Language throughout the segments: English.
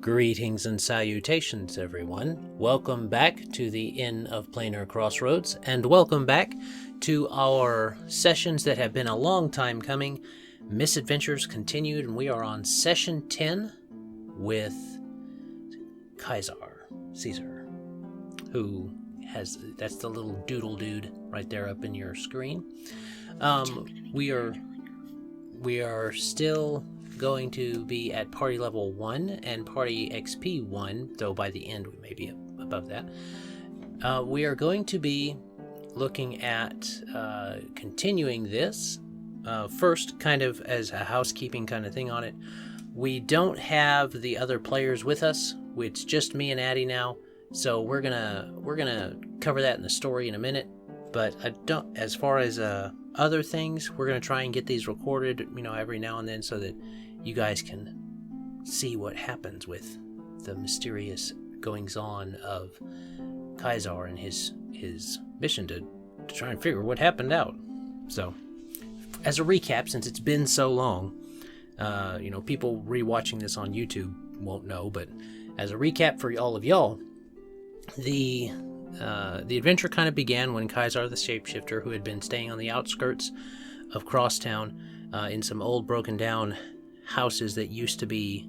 Greetings and salutations, everyone. Welcome back to the Inn of Planar Crossroads, and welcome back to our sessions that have been a long time coming. Misadventures continued, and we are on session 10 with Caesar, who has, that's the little doodle dude right there up in your screen. We are still going to be at party level 1 and party XP 1, though by the end we may be above that. We are going to be looking at continuing this. First, kind of as a housekeeping kind of thing on it, we don't have the other players with us. It's just me and Addie now, so we're gonna cover that in the story in a minute. But I don't, as far as other things, we're gonna try and get these recorded, every now and then, so that you guys can see what happens with the mysterious goings-on of Caesar and his mission to try and figure what happened out. So, as a recap, since it's been so long, people rewatching this on YouTube won't know, but as a recap for all of y'all, the adventure kind of began when Caesar the shapeshifter, who had been staying on the outskirts of Crosstown in some old broken down houses that used to be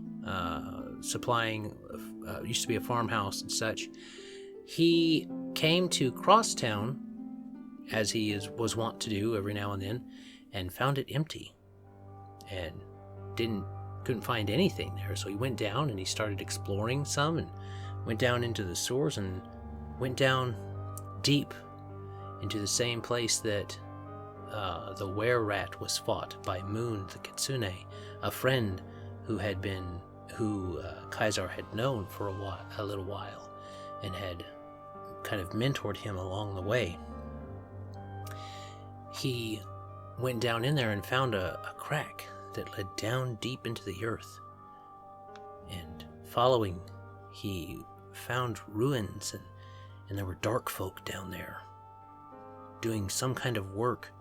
used to be a farmhouse and such, he came to Crosstown, as he was wont to do every now and then, and found it empty and couldn't find anything there. So he went down and he started exploring some, and went down into the sewers and went down deep into the same place that the were-rat was fought by Moon the Kitsune, a friend who Caesar had known for a little while, and had kind of mentored him along the way. He went down in there and found a crack that led down deep into the earth, and following, he found ruins, and there were dark folk down there doing some kind of work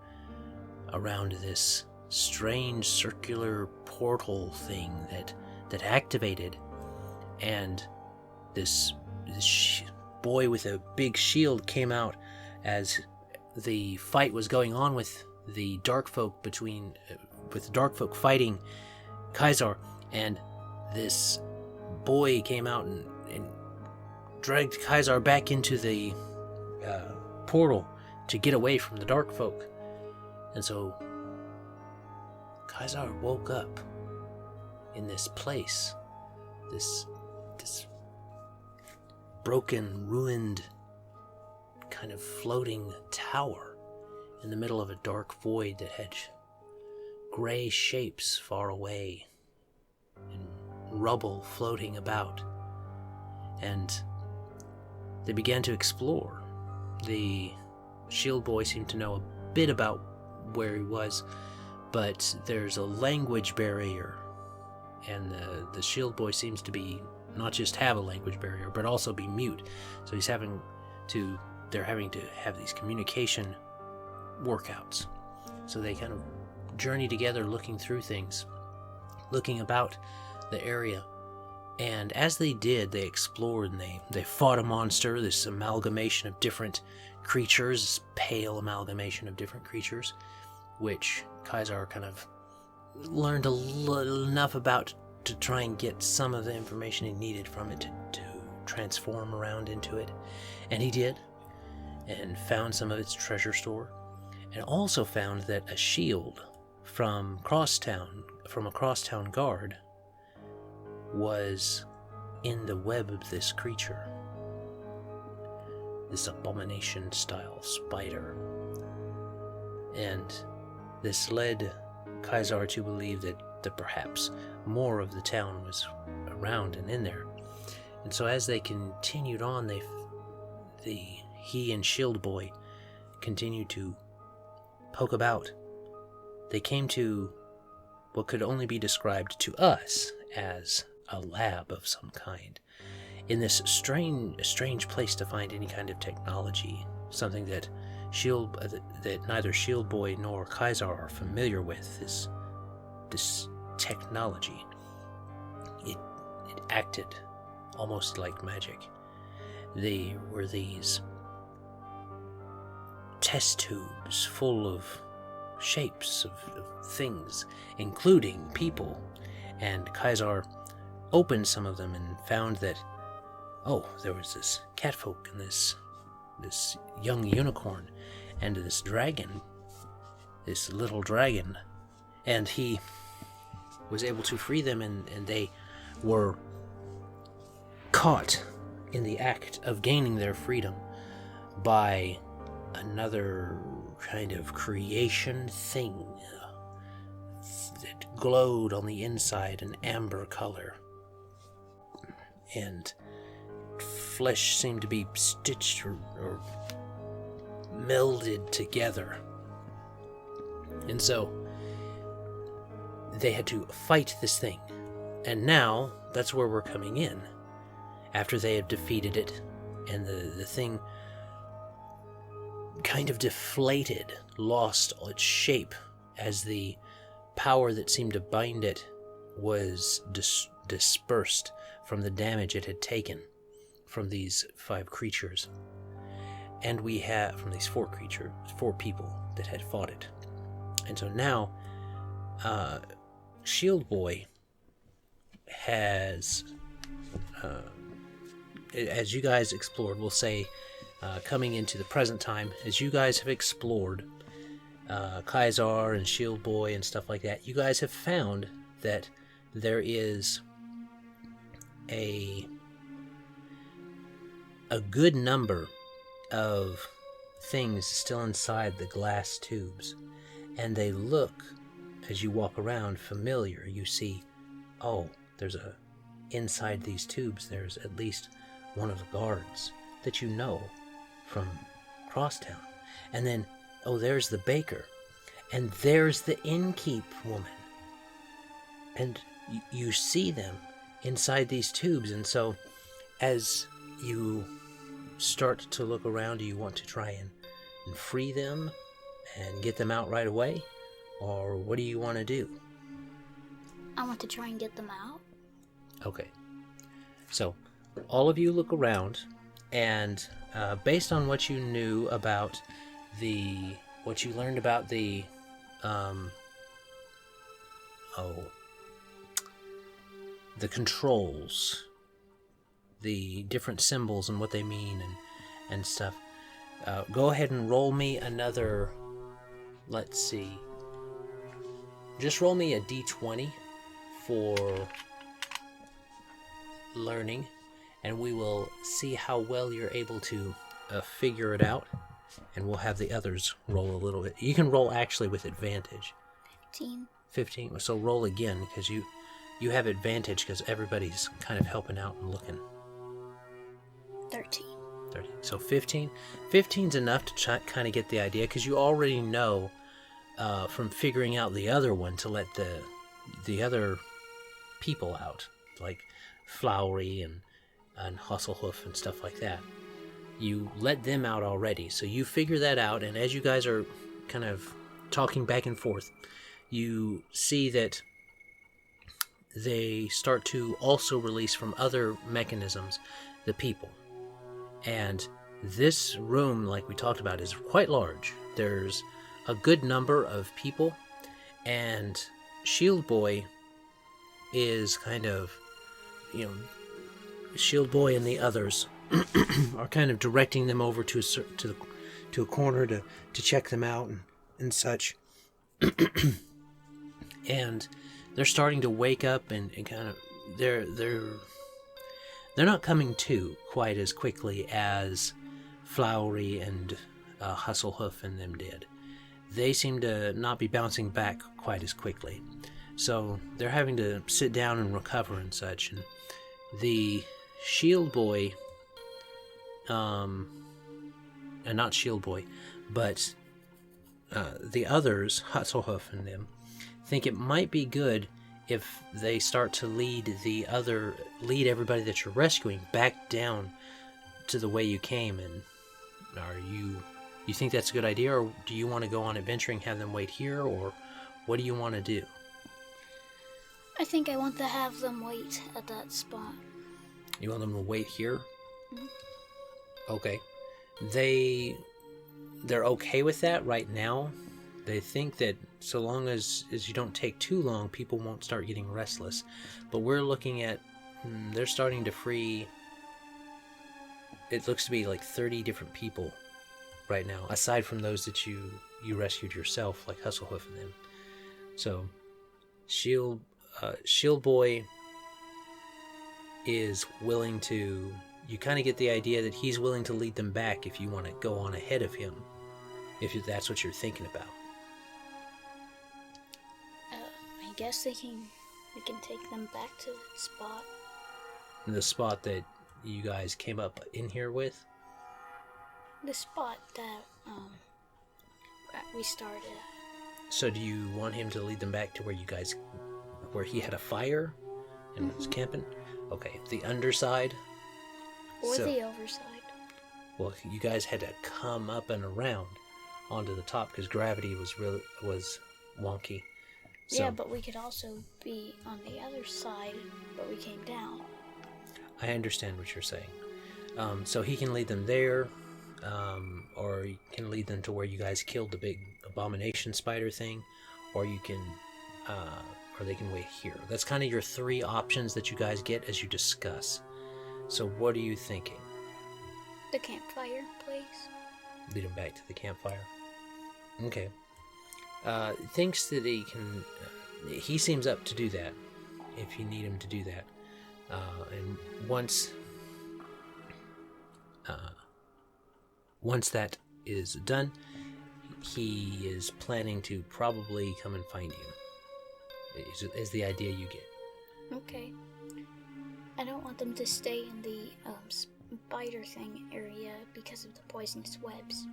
around this strange circular portal thing that activated, and this boy with a big shield came out as the fight was going on with the dark folk with the dark folk fighting Caesar, and this boy came out and dragged Caesar back into the portal to get away from the dark folk. And so Caesar woke up in this place, this broken, ruined, kind of floating tower in the middle of a dark void that had gray shapes far away and rubble floating about. And they began to explore. The shield boy seemed to know a bit about where he was, but there's a language barrier, and the shield boy seems to be not just have a language barrier, but also be mute. So they're having to have these communication workouts. So they kind of journey together, looking through things, looking about the area. And as they did, they explored, and they fought a monster, this amalgamation of different creatures, this pale amalgamation of different creatures, which Caesar kind of learned enough about to try and get some of the information he needed from it to transform around into it. And he did, and found some of its treasure store, and also found that a shield from a Crosstown guard, was in the web of this creature, this abomination-style spider. And this led Caesar to believe that perhaps more of the town was around and in there. And so as they continued on, he and Shield Boy continued to poke about. They came to what could only be described to us as a lab of some kind, in this strange place to find any kind of technology, something that neither Shield Boy nor Caesar are familiar with. This technology, it acted almost like magic. They were these test tubes full of shapes of things, including people. And Kaisar opened some of them and found that, there was this catfolk and this young unicorn and this dragon, this little dragon. And he was able to free them, and they were caught in the act of gaining their freedom by another kind of creation thing that glowed on the inside an amber color, and flesh seemed to be stitched or melded together. And so they had to fight this thing. And now that's where we're coming in. After they have defeated it, and the thing kind of deflated, lost its shape as the power that seemed to bind it was dispersed from the damage it had taken from these 5 creatures. And we have, from these 4 people that had fought it. And so now, Shield Boy has, as you guys explored, we'll say, coming into the present time, as you guys have explored Kaisar and Shield Boy and stuff like that, you guys have found that there is a good number of things still inside the glass tubes, and they look, as you walk around, familiar. You see, there's inside these tubes, there's at least one of the guards that you know from Crosstown. And then, there's the baker. And there's the innkeep woman. And you see them inside these tubes. And so, as you start to look around, do you want to try and free them and get them out right away? Or what do you want to do? I want to try and get them out. Okay. So, all of you look around, and based on what you knew about what you learned about the controls, the different symbols and what they mean and stuff, go ahead and roll me another, let's see, just roll me a d20 for learning, and we will see how well you're able to figure it out, and we'll have the others roll a little bit. You can roll actually with advantage. 15. So roll again, because you have advantage because everybody's kind of helping out and looking. 13. So 15. 15's enough to kind of get the idea, because you already know from figuring out the other one to let the other people out, like Flowery and Hustlehoof and stuff like that. You let them out already, so you figure that out, and as you guys are kind of talking back and forth, you see that they start to also release from other mechanisms the people. And this room, like we talked about, is quite large. There's a good number of people, and Shield Boy is kind of, Shield Boy and the others are kind of directing them over to a corner to check them out and such. And they're starting to wake up and kind of they're not coming to quite as quickly as Flowery and Hustlehoof and them did. They seem to not be bouncing back quite as quickly. So they're having to sit down and recover and such. And the Shield Boy, and not Shield Boy, but the others, Hustlehoof and them, think it might be good if they start to lead everybody that you're rescuing back down to the way you came. And you think that's a good idea, or do you want to go on adventuring, have them wait here, or what do you want to do? I think I want to have them wait at that spot. You want them to wait here? Mm-hmm. Okay. They're okay with that right now. They think that so long as you don't take too long, people won't start getting restless. But we're looking at, they're starting to free, it looks to be like 30 different people right now, aside from those that you rescued yourself, like Hustlehoof and them. So, Shield Boy is willing to, you kind of get the idea that he's willing to lead them back if you want to go on ahead of him, if that's what you're thinking about. I guess we can take them back to the spot. The spot that you guys came up in here with? The spot that we started at. So do you want him to lead them back to where he had a fire and was camping? Okay, the underside? Or the overside. Well, you guys had to come up and around onto the top because gravity was wonky. So, yeah, but we could also be on the other side, but we came down. I understand what you're saying. So he can lead them there, or you can lead them to where you guys killed the big abomination spider thing, or you can, or they can wait here. That's kind of your three options that you guys get as you discuss. So what are you thinking? The campfire place. Lead them back to the campfire. Okay. Thinks that he can. He seems up to do that. If you need him to do that, and once that is done, he is planning to probably come and find you. Is the idea you get? Okay. I don't want them to stay in the spider thing area because of the poisonous webs.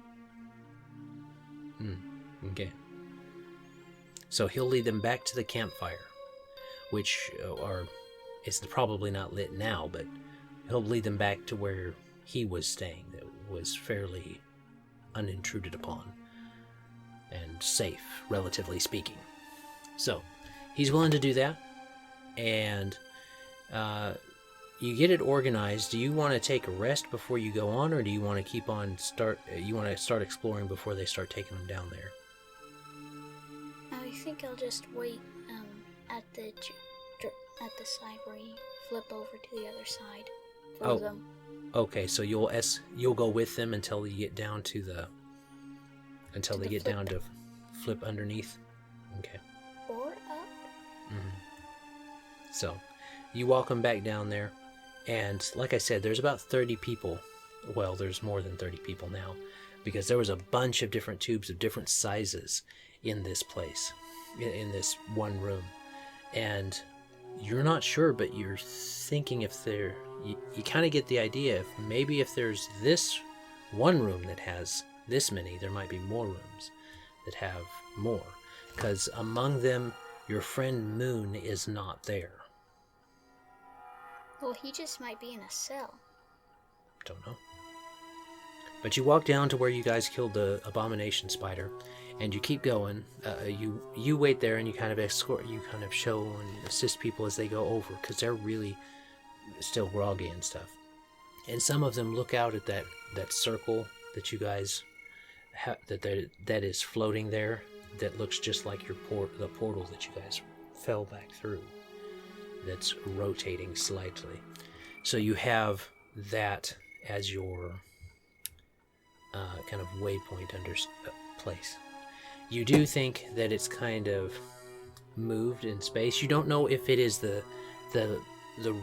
Okay. So he'll lead them back to the campfire, which it's probably not lit now, but he'll lead them back to where he was staying that was fairly unintruded upon and safe, relatively speaking. So he's willing to do that, and you get it organized. Do you want to take a rest before you go on, or do you want to keep on you want to start exploring before they start taking them down there? I think I'll just wait at the side where you flip over to the other side for them. Okay, so you'll go with them until you get down to down to flip underneath. Okay. Or up. So, you walk them back down there, and like I said, there's about 30 people. Well, there's more than 30 people now, because there was a bunch of different tubes of different sizes in this place, in this one room, and you're not sure, but you're thinking if you kind of get the idea, if there's this one room that has this many, there might be more rooms that have more, because among them, your friend Moon is not there. Well, he just might be in a cell. Don't know. But you walk down to where you guys killed the abomination spider, and you keep going. You wait there, and you kind of escort, you kind of show and assist people as they go over, because they're really still groggy and stuff. And some of them look out at that circle that you guys have, that is floating there, that looks just like the portal that you guys fell back through, that's rotating slightly. So you have that as your kind of waypoint place. You do think that it's kind of moved in space. You don't know if it is the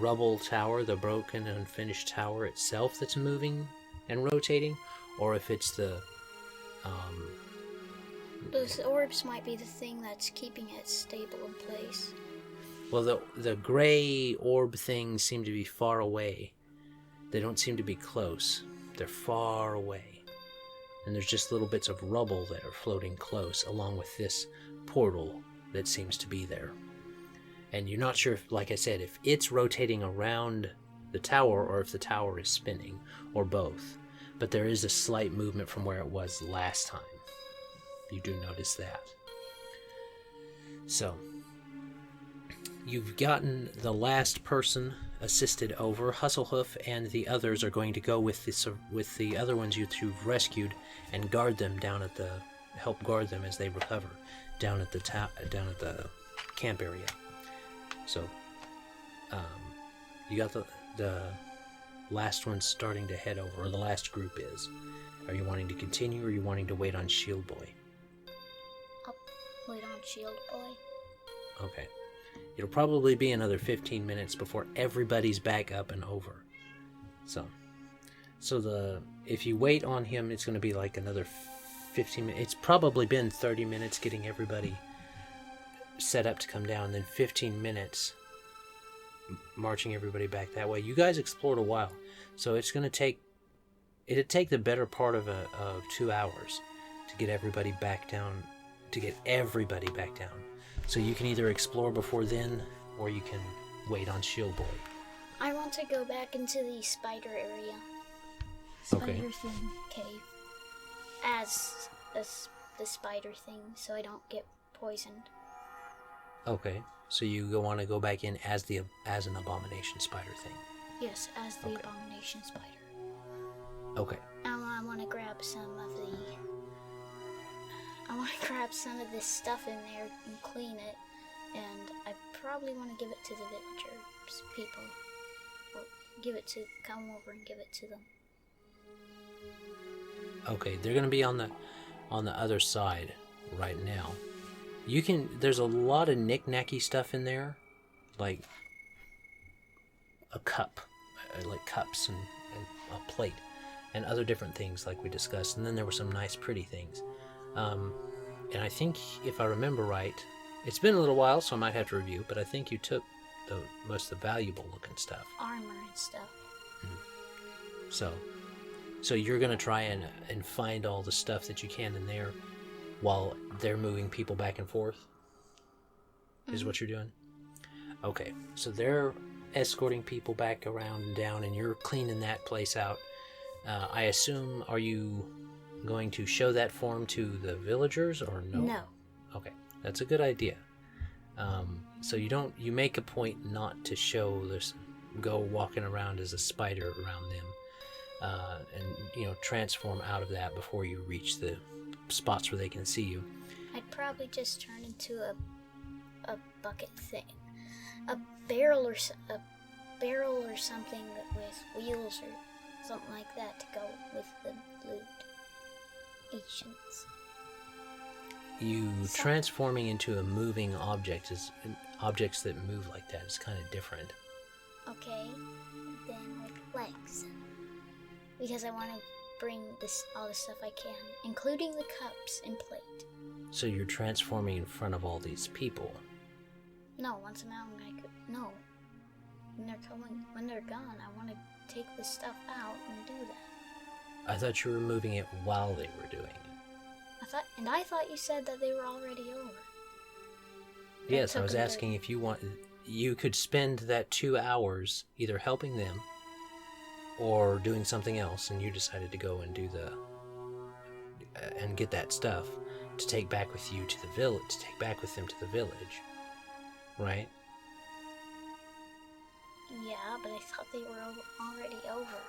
rubble tower, the broken and unfinished tower itself that's moving and rotating, or if it's the those orbs might be the thing that's keeping it stable in place. Well, the gray orb things seem to be far away. They don't seem to be close. They're far away. And there's just little bits of rubble that are floating close, along with this portal that seems to be there. And you're not sure, if, like I said, if it's rotating around the tower or if the tower is spinning, or both. But there is a slight movement from where it was last time. You do notice that. So, you've gotten the last person assisted over. Hustlehoof and the others are going to go with the other ones you've rescued and guard them help guard them as they recover down at the camp area. So, you got the last one starting to head over, or the last group is. Are you wanting to continue, or are you wanting to wait on Shield Boy? I'll wait on Shield Boy. Okay. It'll probably be another 15 minutes before everybody's back up and over. So if you wait on him, it's going to be like another 15 minutes. It's probably been 30 minutes getting everybody set up to come down, then 15 minutes marching everybody back that way. You guys explored a while, so it's going to take the better part of 2 hours to get everybody back down, So you can either explore before then, or you can wait on Shield Boy. I want to go back into the spider area. Okay. Spider thing cave. As the spider thing, so I don't get poisoned. Okay. So you want to go back in as an abomination spider thing. Yes, as the abomination spider. Okay. I want to grab some of this stuff in there and clean it, and I probably want to give it to the villagers people. Or come over and give it to them. Okay, they're going to be on the other side right now. There's a lot of knick-knacky stuff in there, like a cup, like cups and a plate, and other different things like we discussed. And then there were some nice, pretty things. And I think, if I remember right, it's been a little while, so I might have to review, but I think you took the most of the valuable-looking stuff. Armor and stuff. So you're going to try and find all the stuff that you can in there while they're moving people back and forth? Is what you're doing? Okay, so they're escorting people back around and down, and you're cleaning that place out. I assume, are you going to show that form to the villagers, or no? No. Okay, that's a good idea. So you make a point not to show this, go walking around as a spider around them, and transform out of that before you reach the spots where they can see you. I'd probably just turn into a bucket thing, a barrel or something with wheels or something like that to go with the loot. Transforming into a moving object objects that move like that is kind of different. Okay, then with legs, because I want to bring all the stuff I can, including the cups and plate. So you're transforming in front of all these people? No, once I'm out, no. When they're gone, I want to take the stuff out and do that. I thought you were moving it while they were doing it. I thought you said that they were already over. Yes, I was asking if you could spend that 2 hours either helping them or doing something else, and you decided to go and do and get that stuff to take back with you to the village, to take back with them to the village, right? Yeah, but I thought they were already over.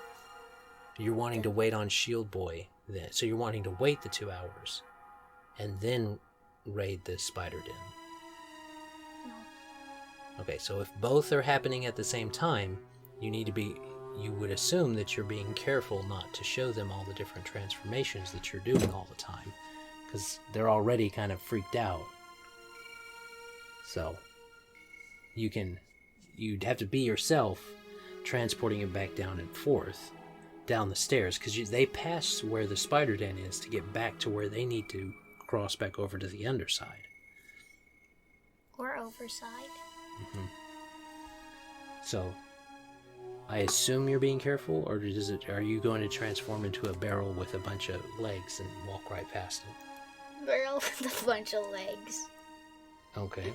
You're wanting to wait on Shield Boy then, so you're wanting to wait the 2 hours and then raid the spider den. No. Okay, so if both are happening at the same time, you would assume that you're being careful not to show them all the different transformations that you're doing all the time, because they're already kind of freaked out. So you'd have to be yourself transporting it back down and forth down the stairs, because they pass where the spider den is to get back to where they need to cross back over to the underside. Or overside. Mm-hmm. So I assume you're being careful, or are you going to transform into a barrel with a bunch of legs and walk right past it? Barrel with a bunch of legs. Okay.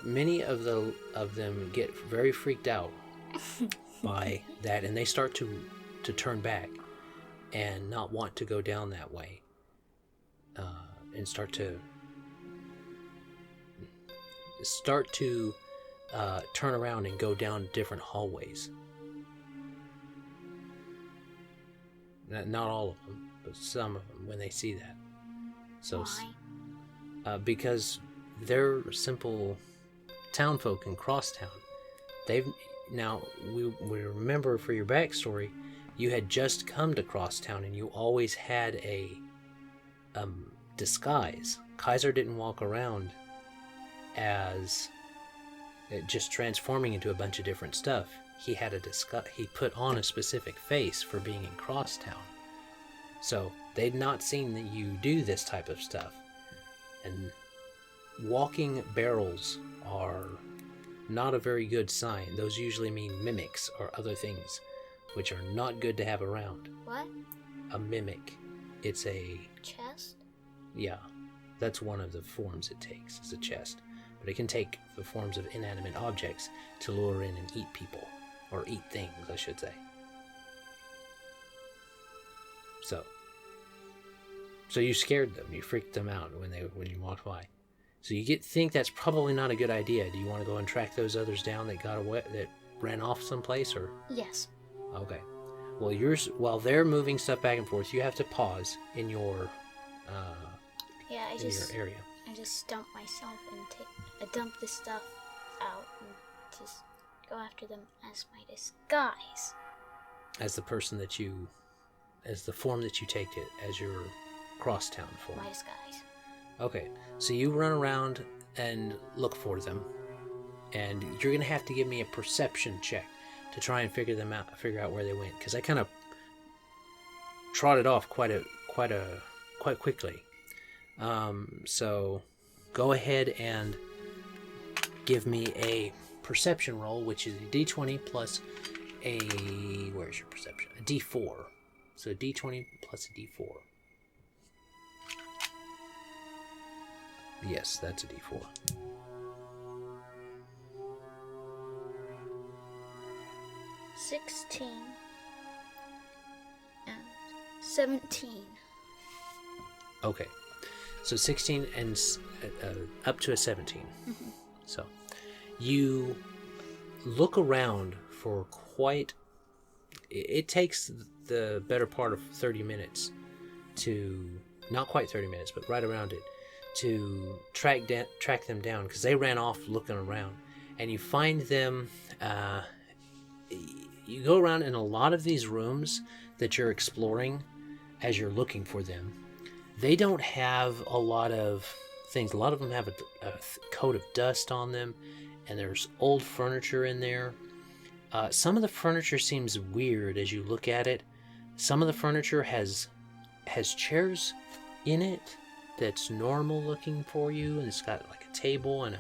Many of them get very freaked out by that, and they start to turn back and not want to go down that way, and start to start to turn around and go down different hallways. Not all of them, but some of them when they see that. So, why? Because they're simple townfolk in Crosstown. We remember for your backstory, you had just come to Crosstown and you always had a disguise. Kaiser didn't walk around as just transforming into a bunch of different stuff. He had a disguise. He put on a specific face for being in Crosstown. So they'd not seen that you do this type of stuff. And walking barrels are not a very good sign. Those usually mean mimics or other things, which are not good to have around. What? A mimic. It's a... chest? Yeah. That's one of the forms it takes, is a chest. But it can take the forms of inanimate objects to lure in and eat people. Or eat things, I should say. So you scared them. You freaked them out when you walked by. So you think that's probably not a good idea. Do you want to go and track those others down that got away, that ran off someplace, or? Yes. Okay. Well, while they're moving stuff back and forth, you have to pause in your your area. I just dump myself and I dump this stuff out and just go after them as my disguise. As the form that you take it as your Crosstown form. My disguise. Okay, so you run around and look for them, and you're gonna have to give me a perception check to try and figure out where they went, because I kind of trotted off quite quickly. So go ahead and give me a perception roll, which is a d20 plus where's your perception? A d4. So d20 plus a d4. Yes, that's a d4. $16 and 17. Okay, so 16 and up to a 17. Mm-hmm. So you look around for it takes the better part of 30 minutes to, not quite 30 minutes, but right around it, to track them down, because they ran off looking around, and you find them. You go around in a lot of these rooms that you're exploring as you're looking for them. They don't have a lot of things. A lot of them have a coat of dust on them, and there's old furniture in there. Some of the furniture seems weird as you look at it. Some of the furniture has chairs in it that's normal looking for you, and it's got like a table and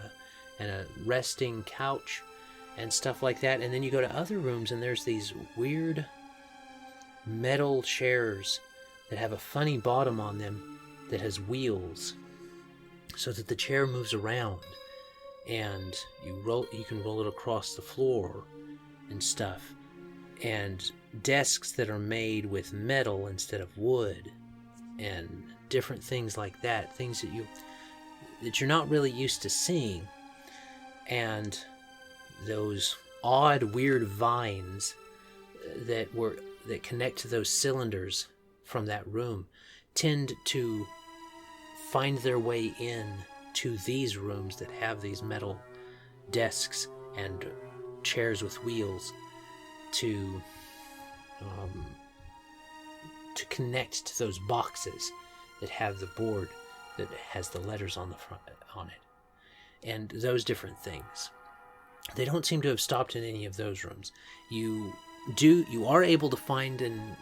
a resting couch and stuff like that. And then you go to other rooms and there's these weird metal chairs that have a funny bottom on them that has wheels, so that the chair moves around, and you can roll it across the floor and stuff. And desks that are made with metal instead of wood, and different things like that, things that you're not really used to seeing. And those odd, weird vines that connect to those cylinders from that room tend to find their way in to these rooms that have these metal desks and chairs with wheels to connect to those boxes that have the board that has the letters on the front on it, and those different things. They don't seem to have stopped in any of those rooms. You are able to find and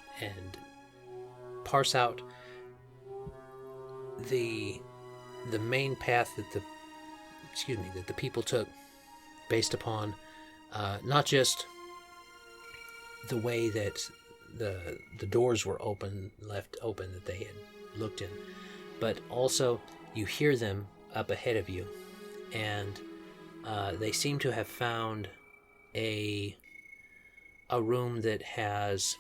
parse out the main path that the people took, based upon not just the way that the doors were left open that they had looked in, but also you hear them up ahead of you, and they seem to have found a room that has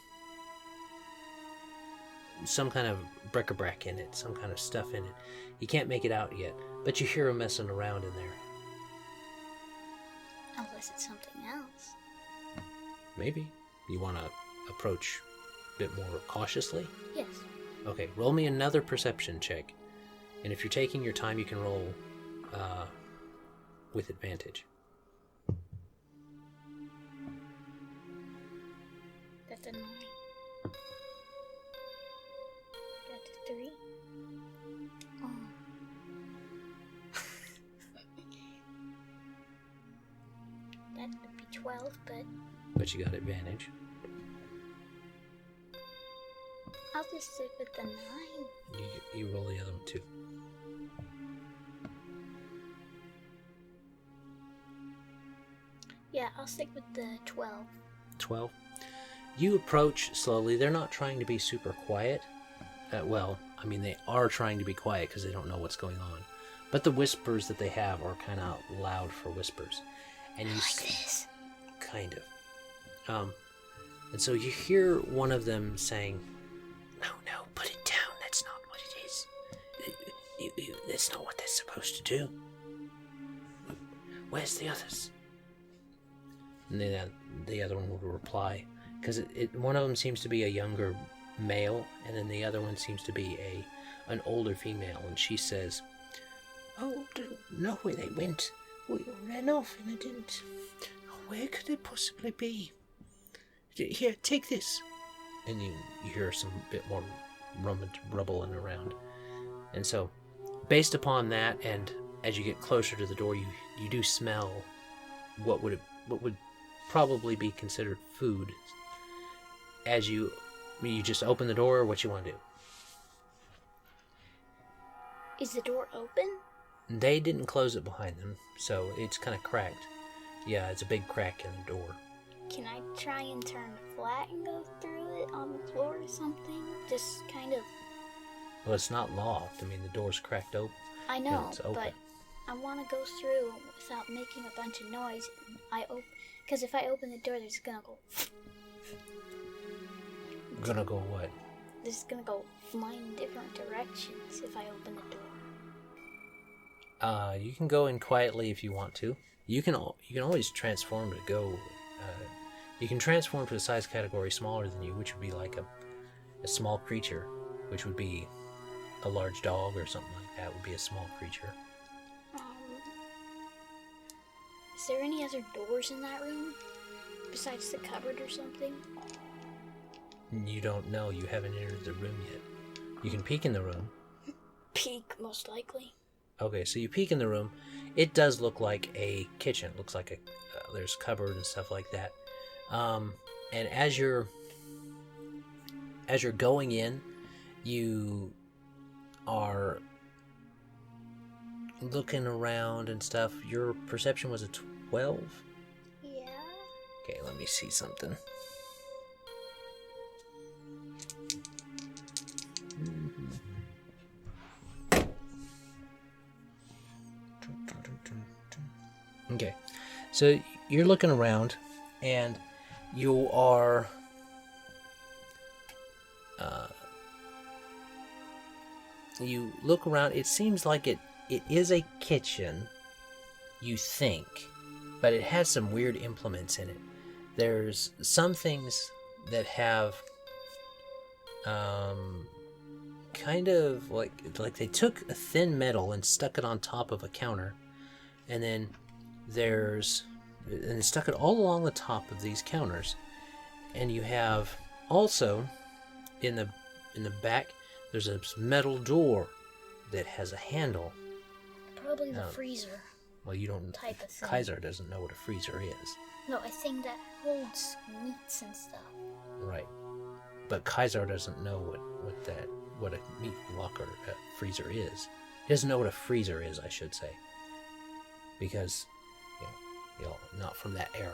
some kind of bric-a-brac in it, some kind of stuff in it. You can't make it out yet, but you hear them messing around in there. Unless it's something else. Maybe. You want to approach a bit more cautiously? Yes. Okay, roll me another perception check. And if you're taking your time, you can roll with advantage. That's a 9. That's a 3. Oh. That would be 12, but But you got advantage. I'll just stick with the 9. You roll the other one too. Yeah, I'll stick with the 12. 12. You approach slowly. They're not trying to be super quiet. Well, I mean, they are trying to be quiet because they don't know what's going on. But the whispers that they have are kind of loud for whispers. And you Like this. kind of. And so you hear one of them saying, "No, put it down. That's not what it is. That's not what they're supposed to do. Where's the others?" And then the other one would reply, because one of them seems to be a younger male, and then the other one seems to be an older female, and she says, "Oh, don't know where they went. We ran off and I didn't. Where could they possibly be? Here, take this." And you hear some bit more rumbling around. And so, based upon that, and as you get closer to the door, you do smell what would probably be considered food. As you just open the door, or what you want to do? Is the door open? They didn't close it behind them, so it's kind of cracked. Yeah, it's a big crack in the door. Can I try and turn flat and go through it on the floor or something? Just kind of... Well, it's not locked. I mean, the door's cracked open. I know, It's open. but I want to go through without making a bunch of noise. Because if I open the door, there's gonna go... Gonna go what? This is gonna go flying in different directions if I open the door. You can go in quietly if you want to. You can always transform to go. You can transform to a size category smaller than you, which would be like a small creature, which would be a large dog or something like that. Would be a small creature. Is there any other doors in that room besides the cupboard or something? You don't know. You haven't entered the room yet. You can peek in the room. Peek, most likely. Okay, so you peek in the room. It does look like a kitchen. It looks like there's cupboard and stuff like that. And as you're going in, you are looking around and stuff. Your perception was a 12? Yeah. Okay, let me see something. Okay, so you're looking around, and you are you look around. It seems like it is a kitchen, you think, but it has some weird implements in it. There's some things that have kind of like they took a thin metal and stuck it on top of a counter, and then they stuck it all along the top of these counters. And you have also in the back, there's a metal door that has a handle. Probably the freezer. Well, you don't. Type of thing. Kaiser doesn't know what a freezer is. No, a thing that holds meats and stuff. Right. But Kaiser doesn't know what a meat locker freezer is. He doesn't know what a freezer is, I should say, because not from that era.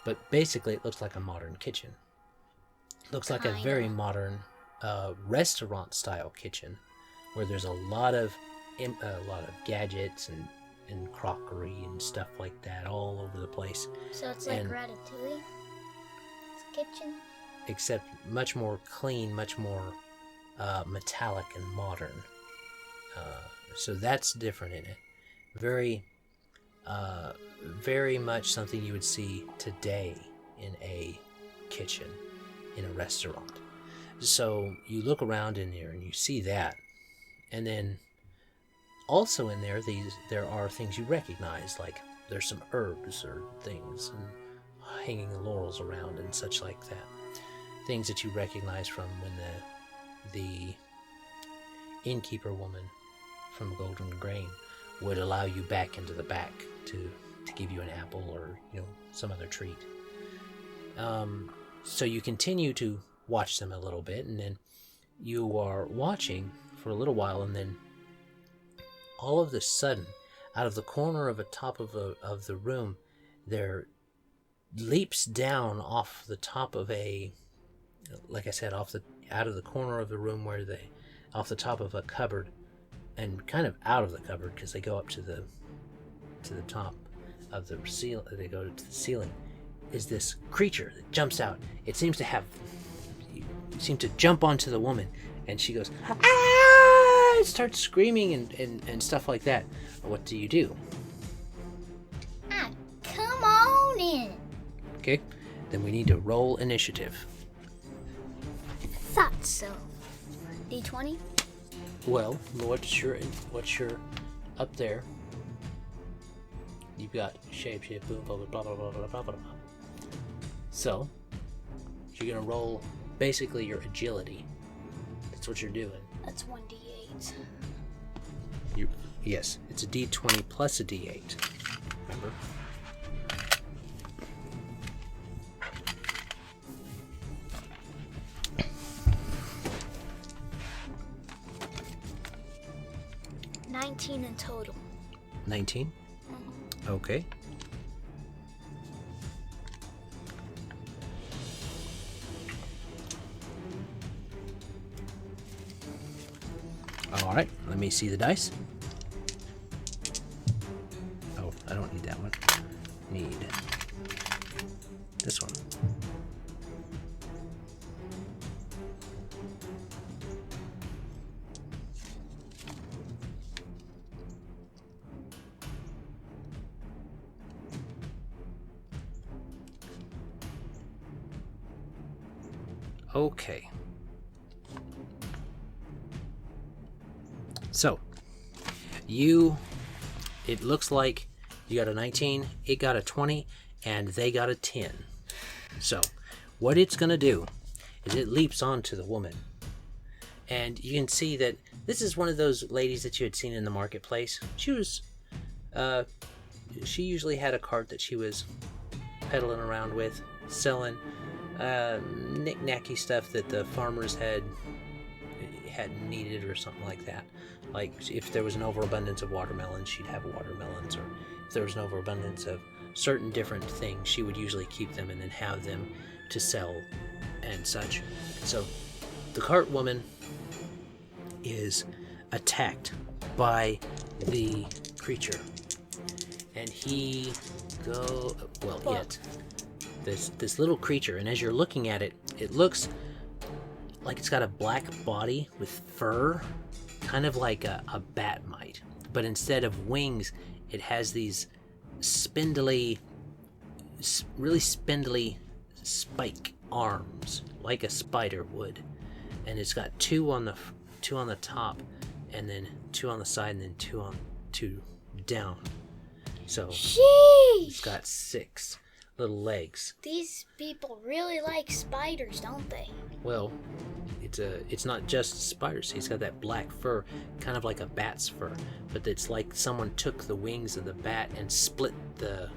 But basically, it looks like a modern kitchen. It looks like a very modern restaurant-style kitchen, where there's a lot of gadgets and crockery and stuff like that all over the place. So it's like Ratatouille? It's a kitchen? Except much more clean, much more metallic and modern. So that's different in it. Very very much something you would see today in a kitchen, in a restaurant. So you look around in there and you see that. And then also in there, there are things you recognize, like there's some herbs or things and hanging laurels around and such like that. Things that you recognize from when the innkeeper woman from Golden Grain would allow you back into the back to give you an apple or, some other treat. So you continue to watch them a little bit, and then you are watching for a little while, and then all of a sudden, out of the corner of the top of the room, there leaps down off the top of like I said, out of the corner of the room off the top of a cupboard, and kind of out of the cupboard because they go up to the top of the ceiling. They go to the ceiling. Is this creature that jumps out? It seems to jump onto the woman, and she goes, "Ah!" starts screaming and stuff like that. What do you do? Come on in. Okay, then we need to roll initiative. Thought so. D20? Well, what's your up there? You've got shape, boom, blah, blah, blah, blah, blah, blah, blah. So, you're going to roll basically your agility. That's what you're doing. That's 1d8. Yes, it's a d20 plus a d8. Remember? $19 in total. 19? Mm-hmm. Okay. All right, let me see the dice. Oh, I don't need that one. Need this one. Okay. So, it looks like you got a 19, it got a 20, and they got a 10. So, what it's going to do is it leaps onto the woman. And you can see that this is one of those ladies that you had seen in the marketplace. She usually had a cart that she was pedaling around with, selling knick-knacky stuff that the farmers had needed or something like that. Like if there was an overabundance of watermelons, she'd have watermelons, or if there was an overabundance of certain different things, she would usually keep them and then have them to sell and such. So the cart woman is attacked by the creature, and this little creature, and as you're looking at it, it looks like it's got a black body with fur, kind of like a bat might, but instead of wings, it has these really spindly spike arms, like a spider would, and it's got two on the top, and then two on the side, and then two down. So it's got 6 little legs. These people really like spiders, don't they? Well, it's not just spiders. He's got that black fur, kind of like a bat's fur, but it's like someone took the wings of the bat and split the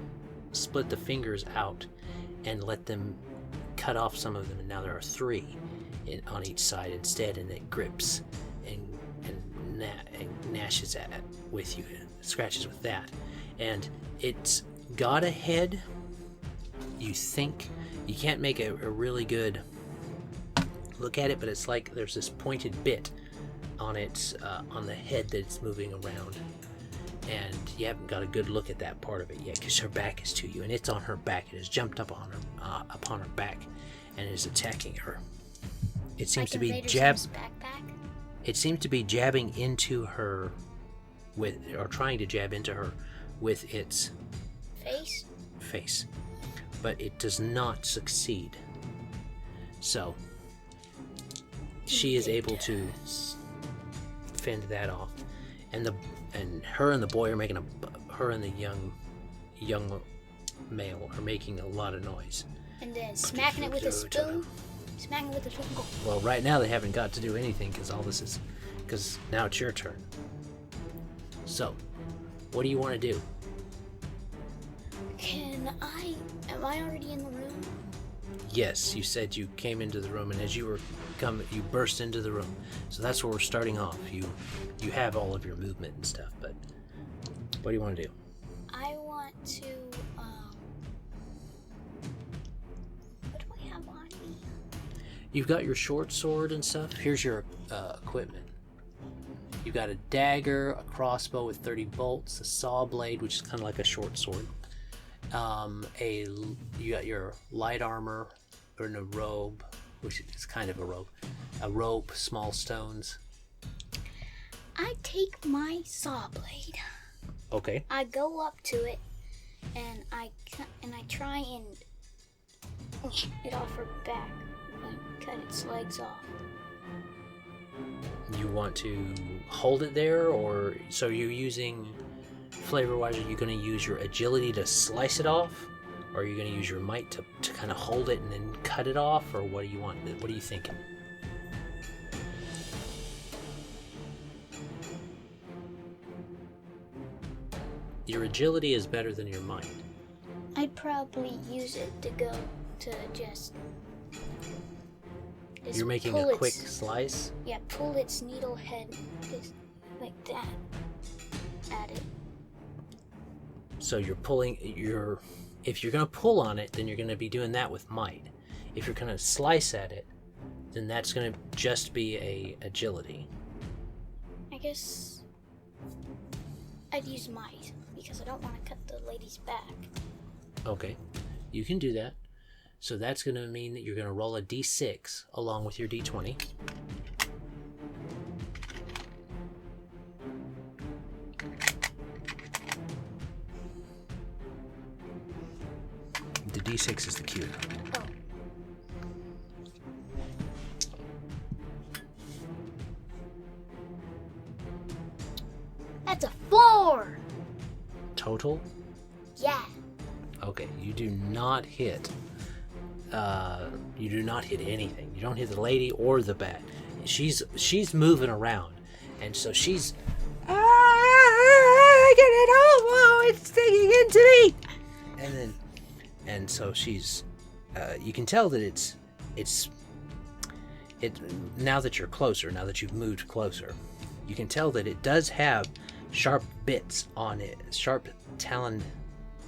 fingers out and let them cut off some of them, and now there are 3 on each side instead, and it grips and gnashes at with you, scratches with that, and it's got a head. You think you can't make a really good look at it, but it's like there's this pointed bit on its on the head that it's moving around, and you haven't got a good look at that part of it yet because her back is to you, and it's on her back. It has jumped up on her upon her back and is attacking her. It seems to be It seems to be jabbing into her trying to jab into her with its face. face, but it does not succeed. So she is able to fend that off, and her and the boy are making her and the young male are making a lot of noise. And then smacking it with a spoon. Smacking it with a spoon. Well, right now they haven't got to do anything because now it's your turn. So, what do you want to do? Am I already in the room? Yes, you said you came into the room, and as you were you burst into the room. So that's where we're starting off. You have all of your movement and stuff, but what do you want to do? I want to, what do I have on me? You've got your short sword and stuff. Here's your equipment. You've got a dagger, a crossbow with 30 bolts, a saw blade, which is kind of like a short sword. You got your light armor, or a robe, which is kind of a rope, small stones. I take my saw blade. Okay. I go up to it, and I try and it off her back, and cut its legs off. You want to hold it there, or so you're using flavor-wise? Are you going to use your agility to slice it off, or are you going to use your might to kind of hold it and then cut it off, or what do you want? What are you thinking? Your agility is better than your might. I'd probably use it to go to just you're making a quick slice? Yeah, pull its needle head just like that at it. So you're pulling if you're going to pull on it, then you're going to be doing that with might. If you're going to slice at it, then that's going to just be a agility. I guess I'd use might because I don't want to cut the lady's back. Okay, you can do that. So that's going to mean that you're going to roll a d6 along with your d20. The d6 is the cue. Oh. That's a 4! Total? Yeah. Okay, you do not hit. You do not hit anything. You don't hit the lady or the bat. She's moving around, and so she's. I get it! Oh, it's digging into me! And so she's. You can tell that it's. Now that you're closer, now that you've moved closer, you can tell that it does have sharp bits on it, sharp taloned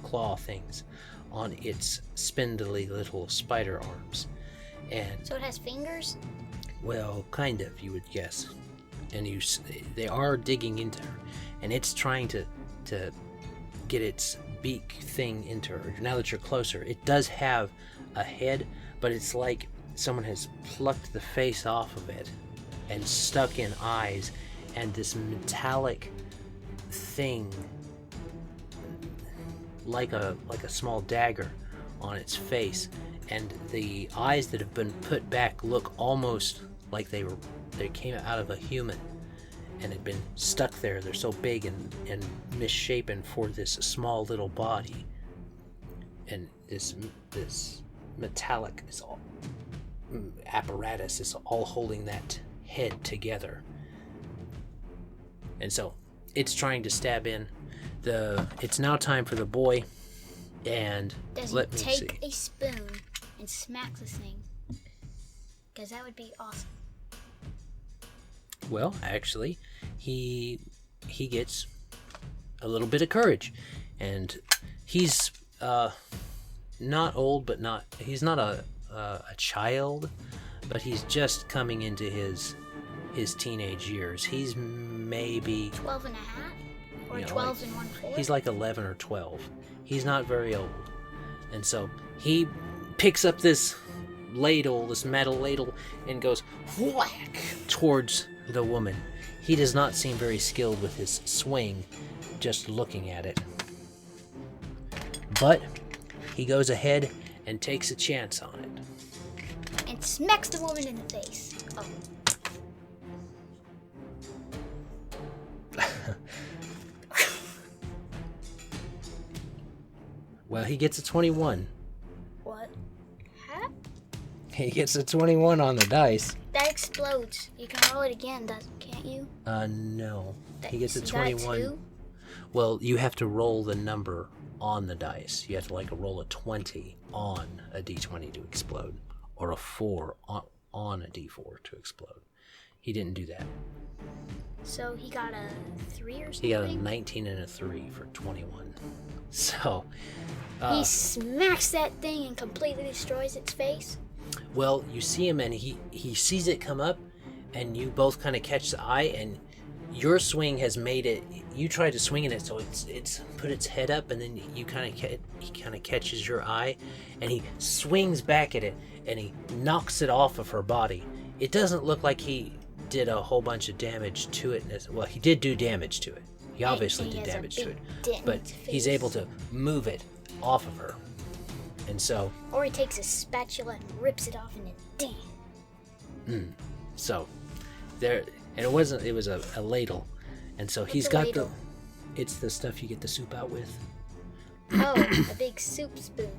claw things on its spindly little spider arms. And so it has fingers? Well, kind of, you would guess. And they are digging into her, and it's trying to get its beak thing into her. Now that you're closer, it does have a head, but it's like someone has plucked the face off of it and stuck in eyes and this metallic thing like a small dagger on its face, and the eyes that have been put back look almost like they came out of a human and had been stuck there. They're so big and misshapen for this small little body, and this metallic apparatus is all holding that head together. And so it's trying to stab in. It's now time for the boy, and let me see. Does he take a spoon and smack the thing? Because that would be awesome. Well, actually, he gets a little bit of courage, and he's not old, but he's not a child, but he's just coming into his teenage years. He's maybe 12 and a half? Or 12 and 1/4? He's like 11 or 12. He's not very old. And so he picks up this ladle, this metal ladle, and goes whack towards the woman. He does not seem very skilled with his swing, just looking at it. But he goes ahead and takes a chance on it. And smacks the woman in the face. Oh. Well, he gets a 21. What? Huh? He gets a 21 on the dice. That explodes. You can roll it again, can't you? No. He gets a You 21. got a 2? Well, you have to roll the number on the dice. You have to roll a 20 on a d20 to explode, or a 4 on a d4 to explode. He didn't do that. So he got a 3 or something? He got a 19 and a 3 for 21. So... he smacks that thing and completely destroys its face? Well, you see him and he sees it come up, and you both kind of catch the eye, and your swing has made it... You tried to swing at it, so it's put its head up, and then he kind of catches your eye, and he swings back at it, and he knocks it off of her body. It doesn't look like he did a whole bunch of damage to it. Well, he did do damage to it. He obviously did damage to it, but he's able to move it off of her, and so... Or he takes a spatula and rips it off, and then damn. So, there... And it was a ladle. And so he's got ladle? It's the stuff you get the soup out with. Oh, a big soup spoon.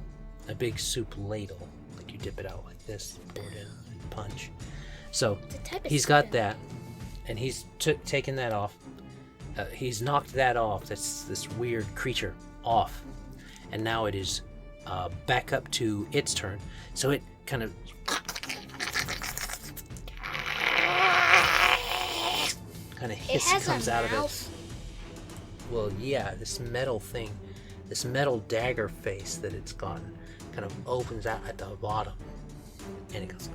A big soup ladle. Like you dip it out like this, pour it in, and punch. So he's got that, and he's taken that off. He's knocked that off, this weird creature, off. And now it is back up to its turn. So it kind of... hiss comes out of it. Well, yeah, this metal thing, this metal dagger face that it's got, kind of opens out at the bottom, and it goes,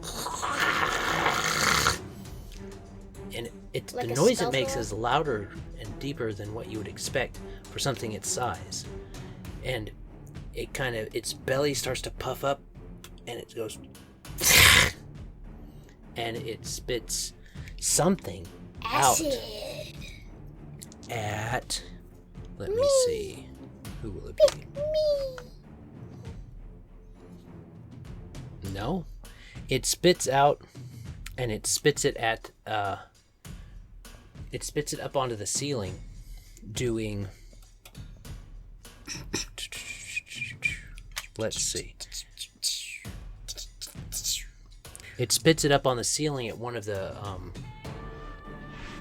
and like the noise it makes is louder and deeper than what you would expect for something its size, and its belly starts to puff up, and it goes, and it spits something acid out at, let me see, who will it be? Me. No, it spits out, and it spits it at it spits it up onto the ceiling, doing, let's see, it spits it up on the ceiling at one of the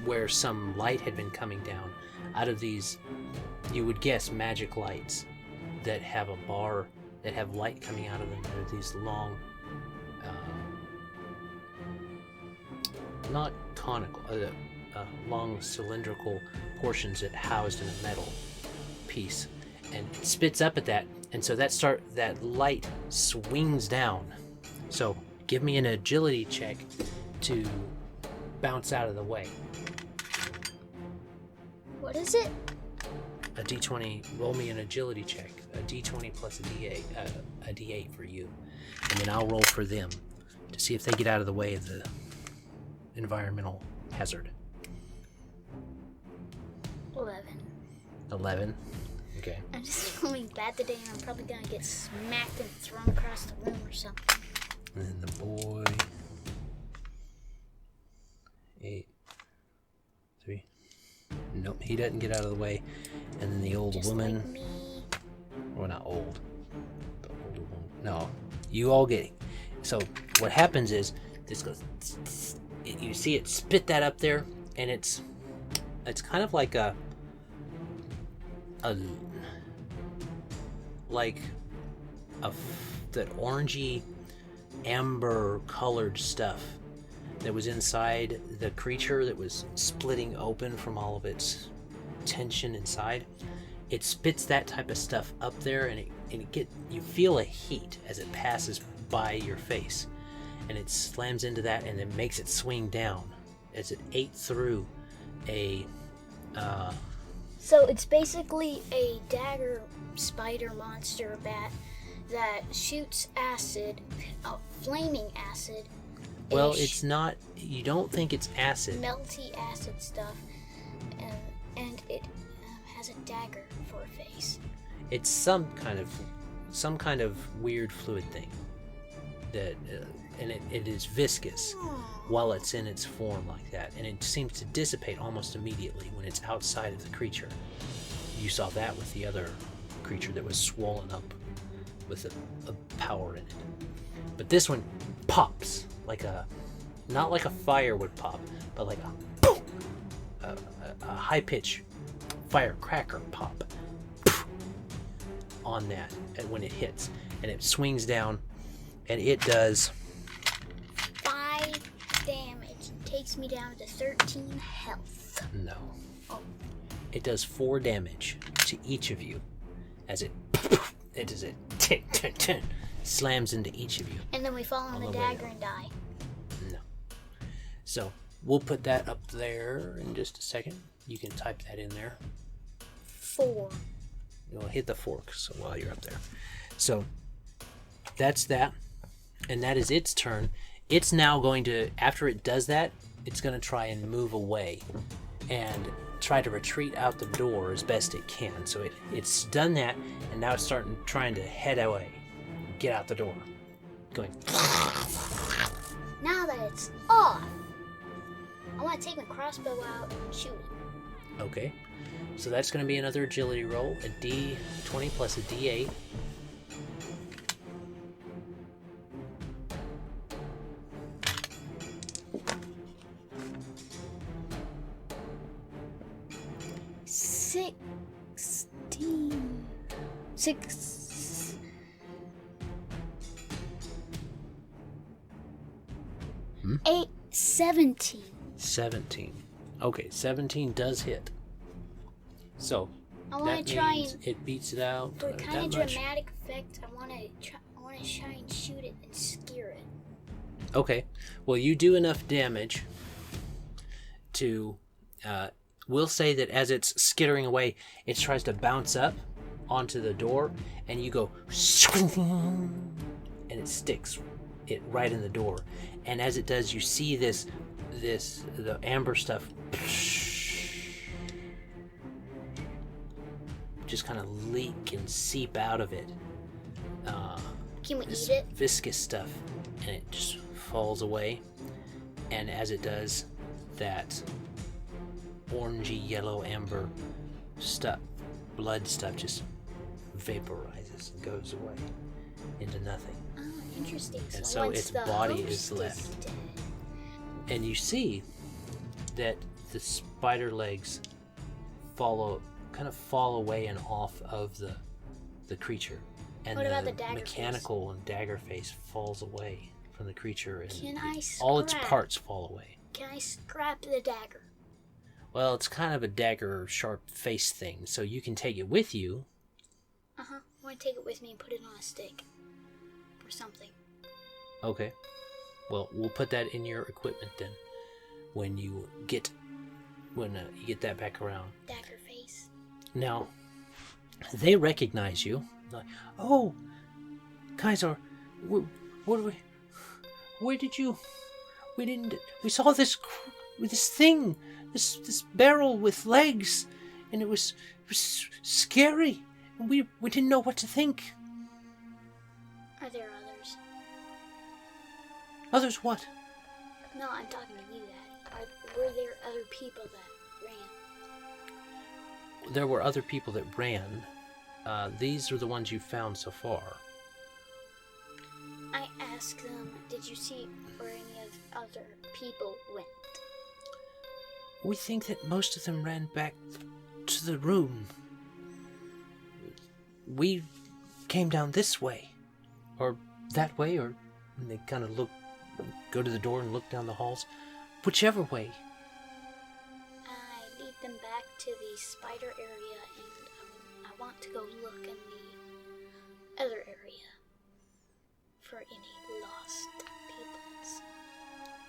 where some light had been coming down out of these, you would guess, magic lights that have a bar, that have light coming out of them. They're these long, not conical, long cylindrical portions that housed in a metal piece, and it spits up at that, and so that light swings down. So give me an agility check to bounce out of the way. What is it? A d20. Roll me an agility check. A d20 plus a d8. A d8 for you, and then I'll roll for them to see if they get out of the way of the environmental hazard. 11. Okay. I'm just feeling bad today, and I'm probably gonna get smacked and thrown across the room or something. And then the boy. 8. 3. Nope, he doesn't get out of the way. And then the old Just woman. like me. Well, not old. The older woman. No, you all get. So what happens is this goes. You see it spit that up there, and it's kind of like that orangey amber colored stuff that was inside the creature that was splitting open from all of its tension inside. It spits that type of stuff up there, and you feel a heat as it passes by your face, and it slams into that, and then makes it swing down as it ate through a. So it's basically a dagger spider monster bat that shoots acid, flaming acid. Well, it's not. You don't think it's acid. Melty acid stuff, and it has a dagger for a face. It's some kind of some kind of weird fluid thing that, and it is viscous while it's in its form like that, and it seems to dissipate almost immediately when it's outside of the creature. You saw that with the other creature that was swollen up with a power in it. But this one pops like not like a fire would pop, but like a boom, a high pitch firecracker pop on that, and when it hits, and it swings down, and it does 5 damage. Takes me down to 13 health. No. Oh. It does 4 damage to each of you as it does it slams into each of you. And then we fall on the dagger and die. No. So we'll put that up there in just a second. You can type that in there. 4. You'll hit the fork so while you're up there. So that's that. And that is its turn. It's now going to, after it does that, it's going to try and move away and try to retreat out the door as best it can. So it's done that, and now it's trying to head away, get out the door, going. Now that it's off, I want to take my crossbow out and shoot it. Okay, so that's going to be another agility roll, a D20 plus a D8. Six. 8, 17. 17. Okay, 17 does hit. So I want to try and it beats it out. For kind of that much. dramatic effect, I want to try and shoot it and scare it. Okay. Well, you do enough damage to. We'll say that as it's skittering away, it tries to bounce up onto the door, and you go, and it sticks it right in the door. And as it does, you see the amber stuff just kind of leak and seep out of it. Can we eat it? Viscous stuff, and it just falls away. And as it does, that orangey yellow amber stuff, blood stuff, just vaporizes and goes away into nothing. Oh, interesting. And so its body is left. Dead. And you see that the spider legs fall away and off of the creature. And what about the the dagger mechanical and dagger face falls away from the creature, and face? all its parts fall away. Can I scrap the dagger? Well, it's kind of a dagger sharp face thing, so you can take it with you. I want to take it with me and put it on a stick. Or something. Okay. Well, we'll put that in your equipment then. When you get that back around. Dagger face. Now, they recognize you. Like, oh, Kaiser, where did you? We saw this thing, this barrel with legs, and it was scary, and we didn't know what to think. Are there others? Others what? No, I'm talking to you, Daddy. Were there other people that ran? There were other people that ran. These are the ones you found so far. I asked them, did you see where any of other people went? We think that most of them ran back to the room. We came down this way, or that way, or they kind of go to the door and look down the halls. Whichever way. I lead them back to the spider area, and I want to go look in the other area for any lost peoples.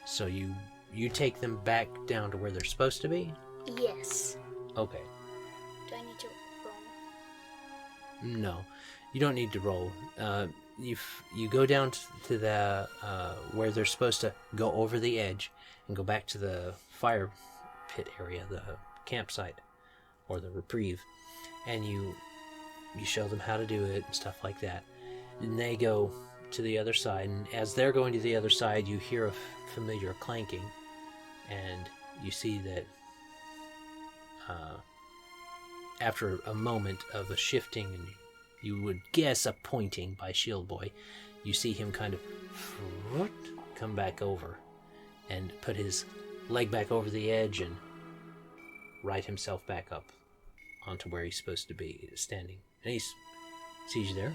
So you take them back down to where they're supposed to be? Yes. Okay. Do I need to roll? No, you don't need to roll. You go down to the where they're supposed to go over the edge and go back to the fire pit area, the campsite or the reprieve, and you you show them how to do it and stuff like that. And they go to the other side, and as they're going to the other side, you hear a familiar clanking, and you see that after a moment of a shifting, and you would guess a pointing by Shield Boy, you see him kind of come back over and put his leg back over the edge and right himself back up onto where he's supposed to be standing. And he sees you there,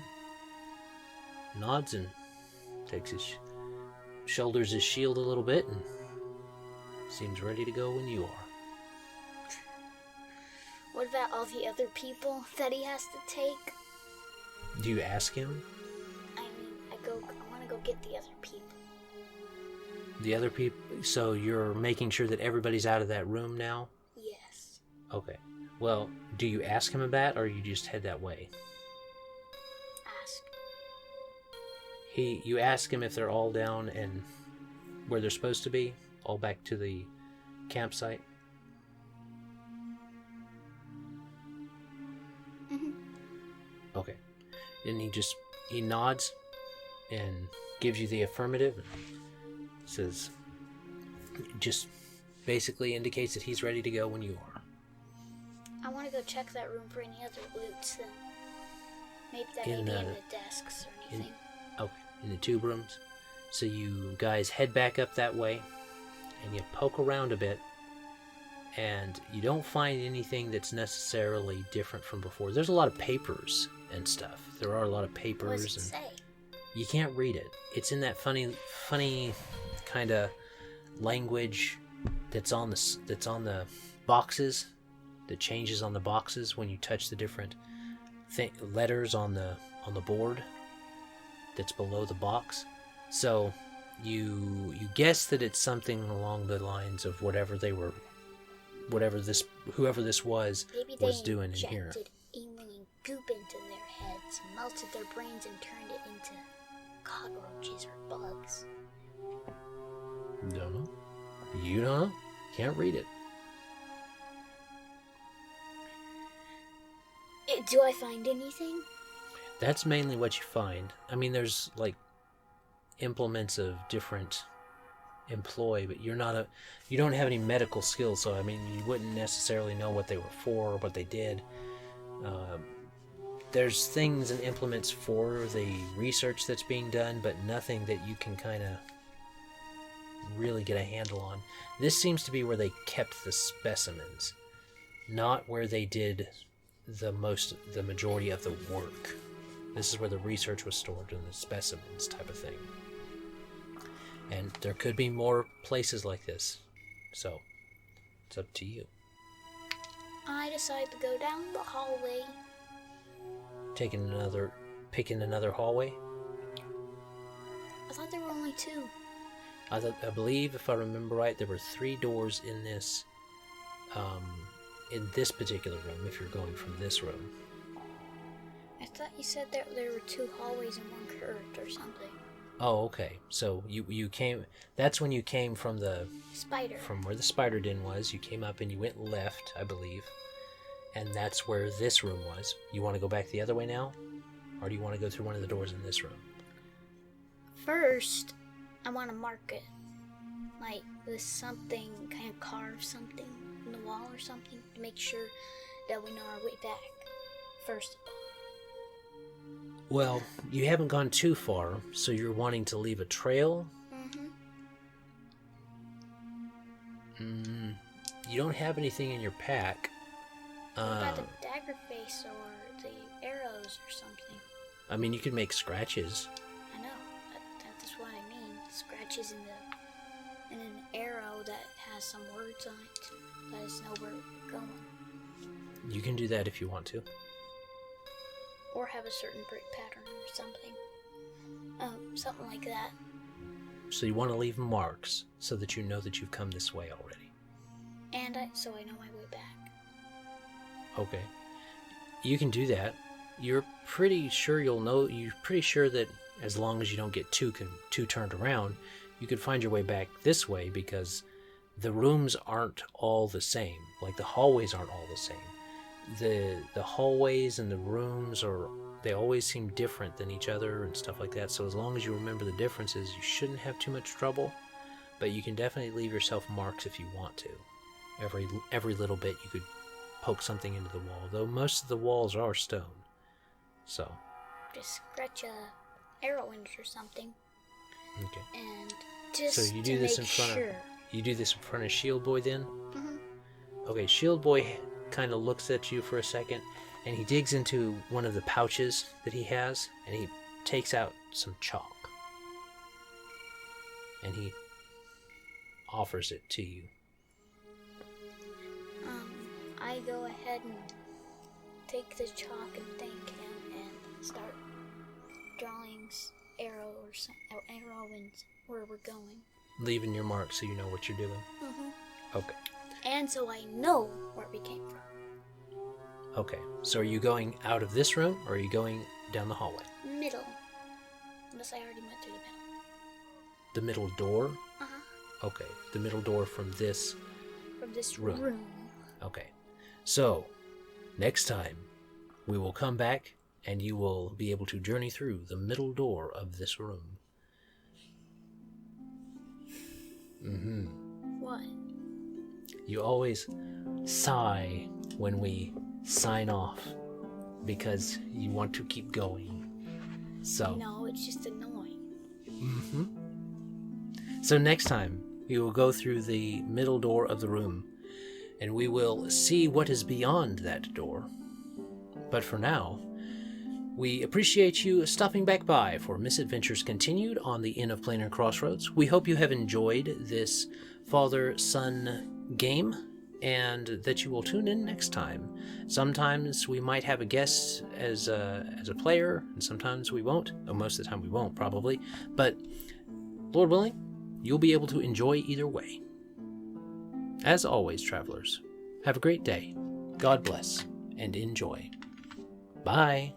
nods and takes his shoulders his shield a little bit and seems ready to go when you are. What about all the other people that he has to take? Do you ask him? I mean, I want to go get the other people. The other people? So you're making sure that everybody's out of that room now? Yes. Okay. Well, do you ask him about, or you just head that way? Ask. You ask him if they're all down and where they're supposed to be, all back to the campsite. Mm-hmm. Okay. And he nods and gives you the affirmative and says, just basically indicates that he's ready to go when you are. I want to go check that room for any other loots then. Maybe that may be in the desks or anything. In the tube rooms. So you guys head back up that way and you poke around a bit and you don't find anything that's necessarily different from before. There's a lot of papers and stuff. There are a lot of papers. What does it say? You can't read it. It's in that funny kind of language that's on the boxes, that changes on the boxes when you touch the different letters on the board that's below the box. So you guess that it's something along the lines of whoever this was doing in here. Maybe they injected alien goop into their heads, melted their brains, and turned it into cockroaches or bugs. Don't know. You don't know? Can't read it. Do I find anything? That's mainly what you find. I mean, there's like implements of different employ, but you don't have any medical skills, so I mean, you wouldn't necessarily know what they were for or what they did. There's things and implements for the research that's being done, but nothing that you can kind of really get a handle on. This seems to be where they kept the specimens, not where they did the majority of the work. This is where the research was stored in the specimens type of thing. And there could be more places like this. So, it's up to you. I decide to go down the hallway. Picking another hallway? I thought there were only two. I believe, if I remember right, there were 3 doors in this particular room, if you're going from this room. I thought you said that there were 2 hallways and 1 curved or something. Oh, okay. So you came. That's when you came from the spider. From where the spider den was. You came up and you went left, I believe, and that's where this room was. You want to go back the other way now, or do you want to go through one of the doors in this room? First, I want to mark it, like with something, kind of carve something in the wall or something to make sure that we know our way back. First of all. Well, you haven't gone too far, so you're wanting to leave a trail? Mm-hmm. You don't have anything in your pack. What about the dagger face or the arrows or something? I mean, you could make scratches. I know. That's what I mean. Scratches in an arrow that has some words on it. Let us know where we're going. You can do that if you want to. Or have a certain brick pattern or something. Something like that. So you want to leave marks so that you know that you've come this way already. And so I know my way back. Okay. You can do that. You're pretty sure you're pretty sure that as long as you don't get too turned around, you could find your way back this way, because the rooms aren't all the same. Like, the hallways aren't all the same. the hallways and the rooms they always seem different than each other and stuff like that. So as long as you remember the differences, you shouldn't have too much trouble. But you can definitely leave yourself marks if you want to. Every little bit you could poke something into the wall, though most of the walls are stone. So just scratch a arrow in it or something. Okay. And just so you do this in front of you do this in front of Shield Boy then? Mm-hmm. Okay, Shield Boy kind of looks at you for a second, and he digs into one of the pouches that he has, and he takes out some chalk. And he offers it to you. I go ahead and take the chalk and thank him and start drawing arrows where we're going. Leaving your mark so you know what you're doing? Mm-hmm. Okay. And so I know where we came from. Okay. So are you going out of this room, or are you going down the hallway? Middle. Unless I already went through the middle. The middle door? Uh-huh. Okay. The middle door from this room. Okay. So, next time, we will come back, and you will be able to journey through the middle door of this room. Mm-hmm. What? You always sigh when we sign off, because you want to keep going. So. No, it's just annoying. Mm-hmm. So next time, we will go through the middle door of the room, and we will see what is beyond that door. But for now, we appreciate you stopping back by for Misadventures Continued on the Inn of Planar Crossroads. We hope you have enjoyed this father-son game, and that you will tune in next time. Sometimes we might have a guest as a player, and sometimes we won't. Or most of the time we won't, probably. But, Lord willing, you'll be able to enjoy either way. As always, travelers, have a great day. God bless, and enjoy. Bye.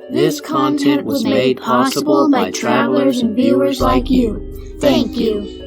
This content was made possible by travelers and viewers like you. Thank you.